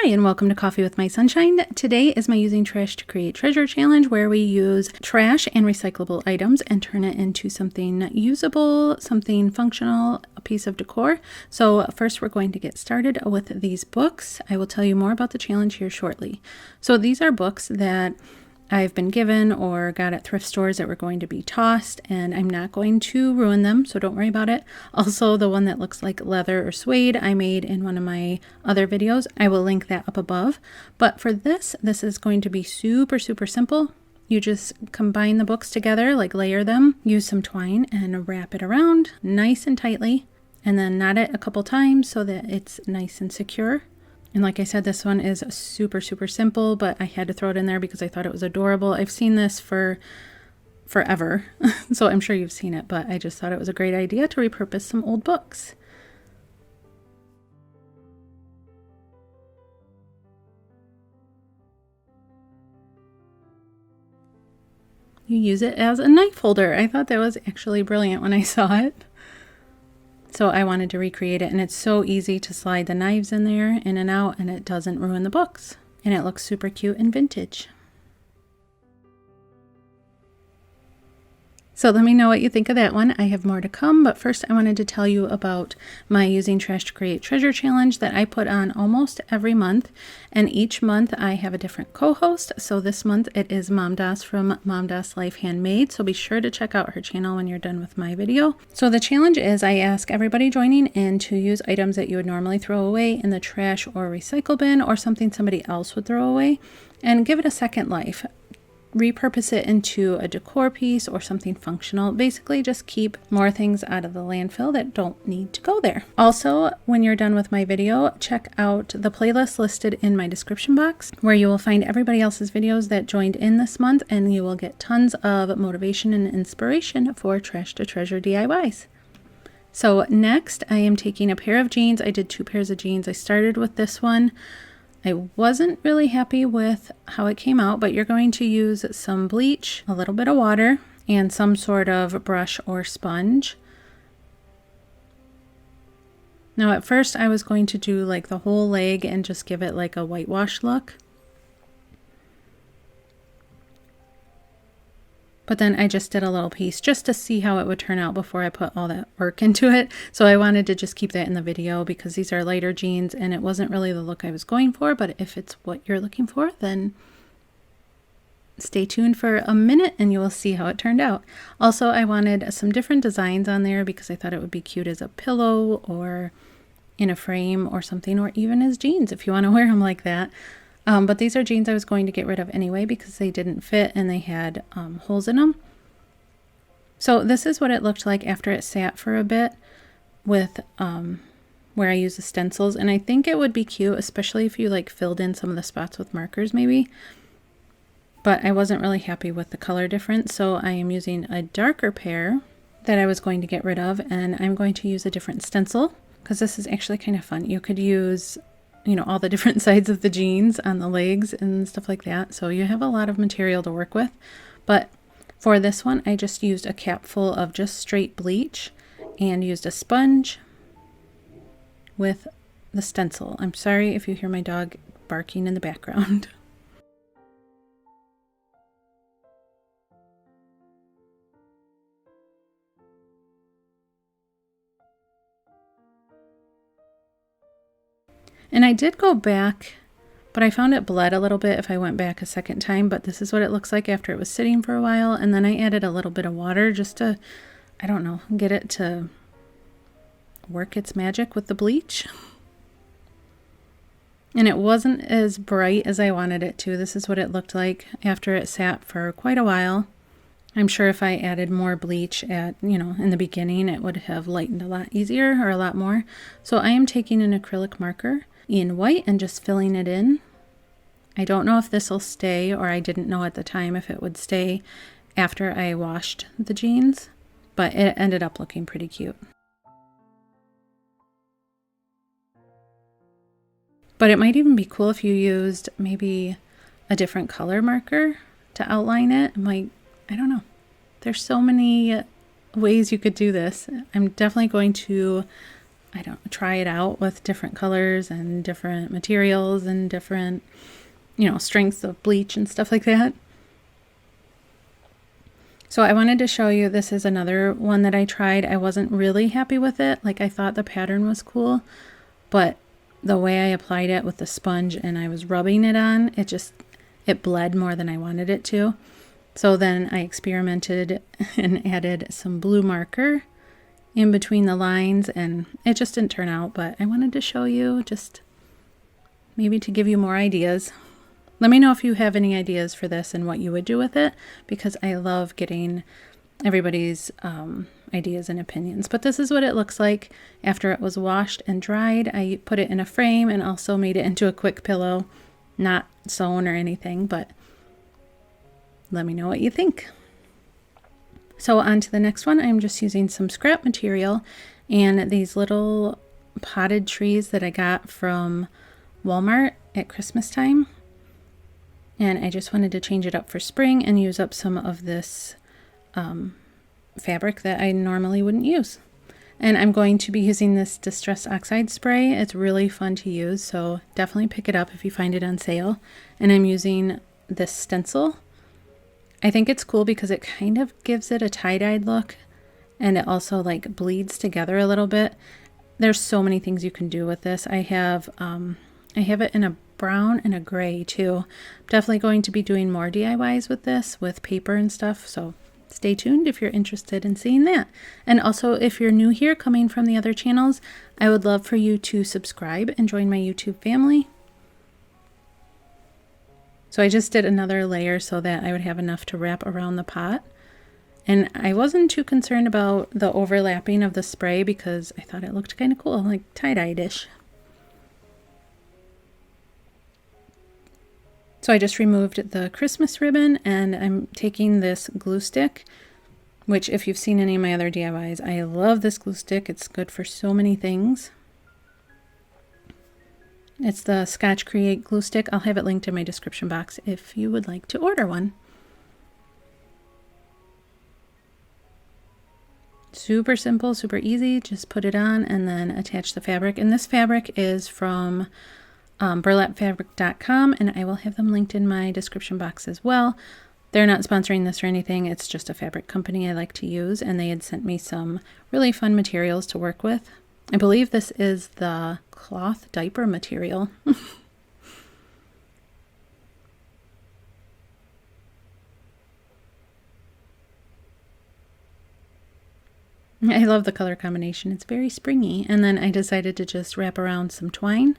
Hi, and welcome to Coffee with My Sunshine. Today is my Using Trash to Create Treasure challenge, where we use trash and recyclable items and turn it into something usable, something functional, a piece of decor. So first we're going to get started with these books. I will tell you more about the challenge here shortly. So these are books that I've been given or got at thrift stores that were going to be tossed, and I'm not going to ruin them, so don't worry about it. Also, the one that looks like leather or suede I made in one of my other videos. I will link that up above. But for this is going to be super simple. You just combine the books together, like layer them, use some twine and wrap it around nice and tightly, and then knot it a couple times so that it's nice and secure. And like I said, this one is super simple, but I had to throw it in there because I thought it was adorable. I've seen this for forever, so I'm sure you've seen it, but I just thought it was a great idea to repurpose some old books. You use it as a knife holder. I thought that was actually brilliant when I saw it. So I wanted to recreate it, and it's so easy to slide the knives in there, in and out, and it doesn't ruin the books. And it looks super cute and vintage. So let me know what you think of that one. I have more to come, but first I wanted to tell you about my Using Trash to Create Treasure challenge that I put on almost every month. And each month I have a different co-host. So this month it is Mom Das from Mom Das Life Handmade. So be sure to check out her channel when you're done with my video. So the challenge is I ask everybody joining in to use items that you would normally throw away in the trash or recycle bin, or something somebody else would throw away, and give it a second life. Repurpose it into a decor piece or something functional. Basically just keep more things out of the landfill that don't need to go there. Also, when you're done with my video, check out the playlist listed in my description box, where you will find everybody else's videos that joined in this month, and you will get tons of motivation and inspiration for Trash to Treasure DIYs. So next I am taking a pair of jeans. I did 2 pairs of jeans. I started with this one. I wasn't really happy with how it came out, but you're going to use some bleach, a little bit of water, and some sort of brush or sponge. Now at first I was going to do like the whole leg and just give it like a whitewash look. But then I just did a little piece just to see how it would turn out before I put all that work into it. So I wanted to just keep that in the video because these are lighter jeans and it wasn't really the look I was going for. But if it's what you're looking for, then stay tuned for a minute and you will see how it turned out. Also, I wanted some different designs on there because I thought it would be cute as a pillow or in a frame or something, or even as jeans if you want to wear them like that. But these are jeans I was going to get rid of anyway because they didn't fit and they had holes in them. So this is what it looked like after it sat for a bit with where I use the stencils. And I think it would be cute, especially if you like filled in some of the spots with markers maybe. But I wasn't really happy with the color difference. So I am using a darker pair that I was going to get rid of. And I'm going to use a different stencil because this is actually kind of fun. You could use, you know, all the different sides of the jeans on the legs and stuff like that. So you have a lot of material to work with. But for this one, I just used a cap full of just straight bleach and used a sponge with the stencil. I'm sorry if you hear my dog barking in the background. And I did go back, but I found it bled a little bit if I went back a second time, but this is what it looks like after it was sitting for a while. And then I added a little bit of water just to, I don't know, get it to work its magic with the bleach. And it wasn't as bright as I wanted it to. This is what it looked like after it sat for quite a while. I'm sure if I added more bleach at, in the beginning, it would have lightened a lot easier or a lot more. So I am taking an acrylic marker in white and just filling it in. I don't know if this will stay, or I didn't know at the time if it would stay after I washed the jeans, but it ended up looking pretty cute. But it might even be cool if you used maybe a different color marker to outline it. I don't know. There's so many ways you could do this. I'm definitely going to I don't try it out with different colors and different materials and different, you know, strengths of bleach and stuff like that. So I wanted to show you, this is another one that I tried. I wasn't really happy with it. Like, I thought the pattern was cool, but the way I applied it with the sponge and I was rubbing it on, it bled more than I wanted it to. So then I experimented and added some blue marker in between the lines, and it just didn't turn out, but I wanted to show you, just maybe to give you more ideas. Let me know if you have any ideas for this and what you would do with it, because I love getting everybody's ideas and opinions. But this is what it looks like after it was washed and dried. I put it in a frame and also made it into a quick pillow, not sewn or anything, but let me know what you think. So on to the next one. I'm just using some scrap material and these little potted trees that I got from Walmart at Christmas time. And I just wanted to change it up for spring and use up some of this fabric that I normally wouldn't use. And I'm going to be using this Distress Oxide spray. It's really fun to use, so definitely pick it up if you find it on sale. And I'm using this stencil. I think it's cool because it kind of gives it a tie-dyed look, and it also like bleeds together a little bit. There's so many things you can do with this. I have it in a brown and a gray too. I'm definitely going to be doing more DIYs with this, with paper and stuff, so stay tuned if you're interested in seeing that. And also, if you're new here coming from the other channels, I would love for you to subscribe and join my YouTube family. So I just did another layer so that I would have enough to wrap around the pot. And I wasn't too concerned about the overlapping of the spray because I thought it looked kind of cool, like tie-dye-ish. So I just removed the Christmas ribbon, and I'm taking this glue stick, which if you've seen any of my other DIYs, I love this glue stick. It's good for so many things. It's the Scotch Create glue stick. I'll have it linked in my description box if you would like to order one. Super simple, super easy. Just put it on and then attach the fabric. And this fabric is from burlapfabric.com, and I will have them linked in my description box as well. They're not sponsoring this or anything. It's just a fabric company I like to use, and they had sent me some really fun materials to work with. I believe this is the cloth diaper material. I love the color combination. It's very springy. And then I decided to just wrap around some twine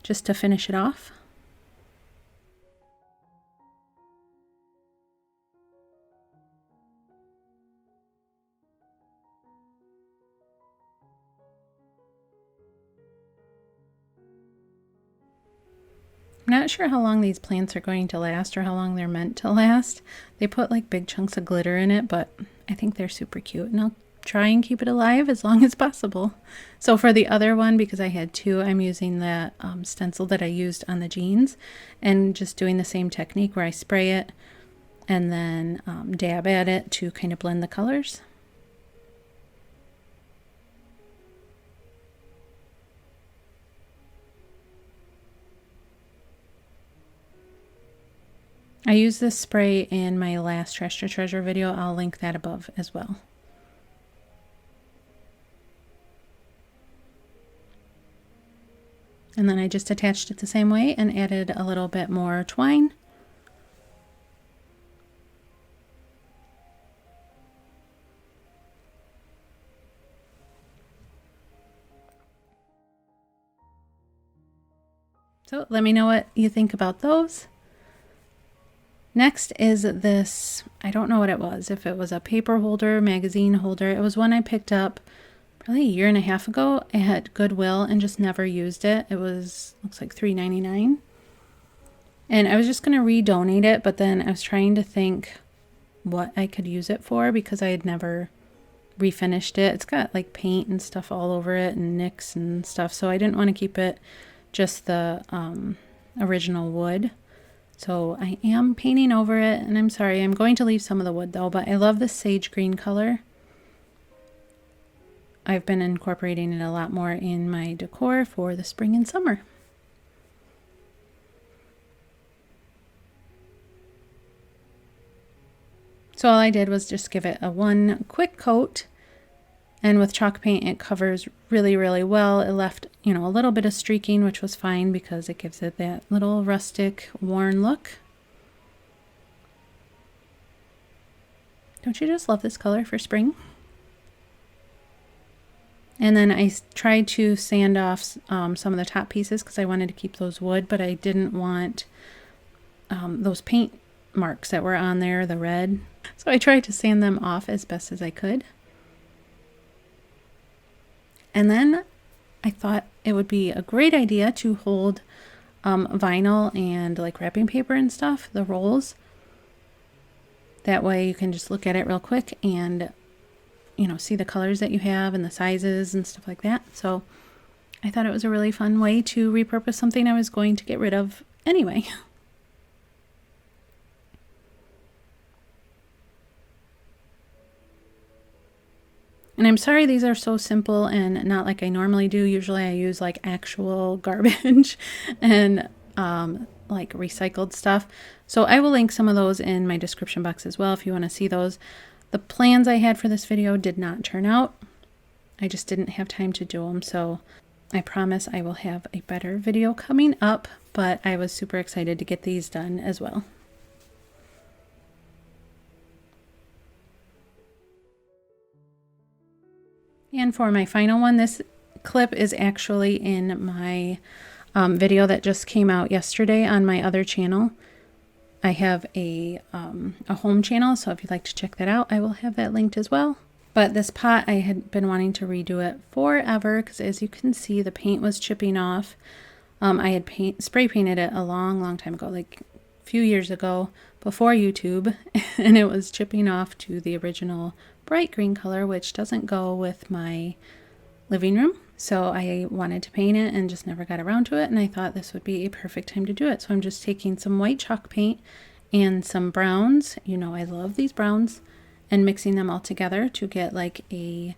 just to finish it off. I'm not sure how long these plants are going to last or how long they're meant to last. They put like big chunks of glitter in it, but I think they're super cute, and I'll try and keep it alive as long as possible. So for the other one, because I had two, I'm using that stencil that I used on the jeans and just doing the same technique where I spray it and then dab at it to kind of blend the colors. I used this spray in my last Trash to Treasure video. I'll link that above as well. And then I just attached it the same way and added a little bit more twine. So let me know what you think about those. Next is this, I don't know what it was, if it was a paper holder, magazine holder. It was one I picked up probably a year and a half ago at Goodwill and just never used it. It was, looks like $3.99. And I was just going to redonate it, but then I was trying to think what I could use it for because I had never refinished it. It's got like paint and stuff all over it and nicks and stuff, so I didn't want to keep it just the original wood. So I am painting over it, and I'm sorry, I'm going to leave some of the wood though, but I love this sage green color. I've been incorporating it a lot more in my decor for the spring and summer. So all I did was just give it a one quick coat, and with chalk paint it covers really, really well. It left, you know, a little bit of streaking, which was fine because it gives it that little rustic, worn look. Don't you just love this color for spring? And then I tried to sand off some of the top pieces because I wanted to keep those wood, but I didn't want those paint marks that were on there, the red. So I tried to sand them off as best as I could. And then I thought it would be a great idea to hold vinyl and like wrapping paper and stuff, the rolls. That way you can just look at it real quick and, you know, see the colors that you have and the sizes and stuff like that. So I thought it was a really fun way to repurpose something I was going to get rid of anyway. And I'm sorry these are so simple and not like I normally do. Usually I use like actual garbage and like recycled stuff. So I will link some of those in my description box as well if you want to see those. The plans I had for this video did not turn out. I just didn't have time to do them. So I promise I will have a better video coming up, but I was super excited to get these done as well. And for my final one, this clip is actually in my video that just came out yesterday on my other channel. I have a home channel, so if you'd like to check that out, I will have that linked as well. But this pot, I had been wanting to redo it forever because as you can see, the paint was chipping off. I had spray painted it a long time ago, like a few years ago before YouTube, and it was chipping off to the original bright green color, which doesn't go with my living room. So I wanted to paint it and just never got around to it, and I thought this would be a perfect time to do it. So I'm just taking some white chalk paint and some browns, you know I love these browns, and mixing them all together to get like a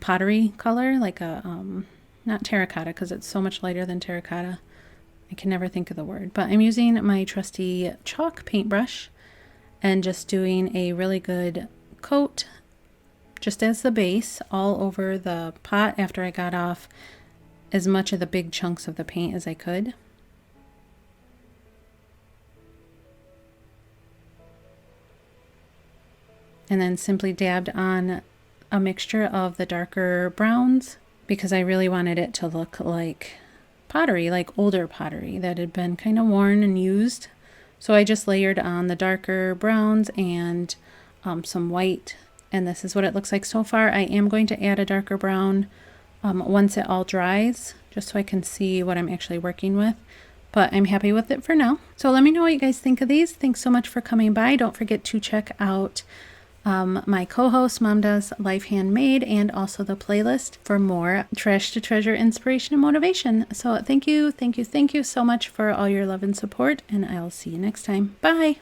pottery color, like a not terracotta because it's so much lighter than terracotta. I can never think of the word, but I'm using my trusty chalk paintbrush and just doing a really good coat just as the base all over the pot after I got off as much of the big chunks of the paint as I could. And then simply dabbed on a mixture of the darker browns because I really wanted it to look like pottery, like older pottery that had been kind of worn and used. So I just layered on the darker browns and some white, and this is what it looks like so far. I am going to add a darker brown once it all dries, just so I can see what I'm actually working with. But I'm happy with it for now. So let me know what you guys think of these. Thanks so much for coming by. Don't forget to check out my co-host Mom Does Life Handmade and also the playlist for more trash to treasure inspiration and motivation. So thank you so much for all your love and support, and I'll see you next time. Bye.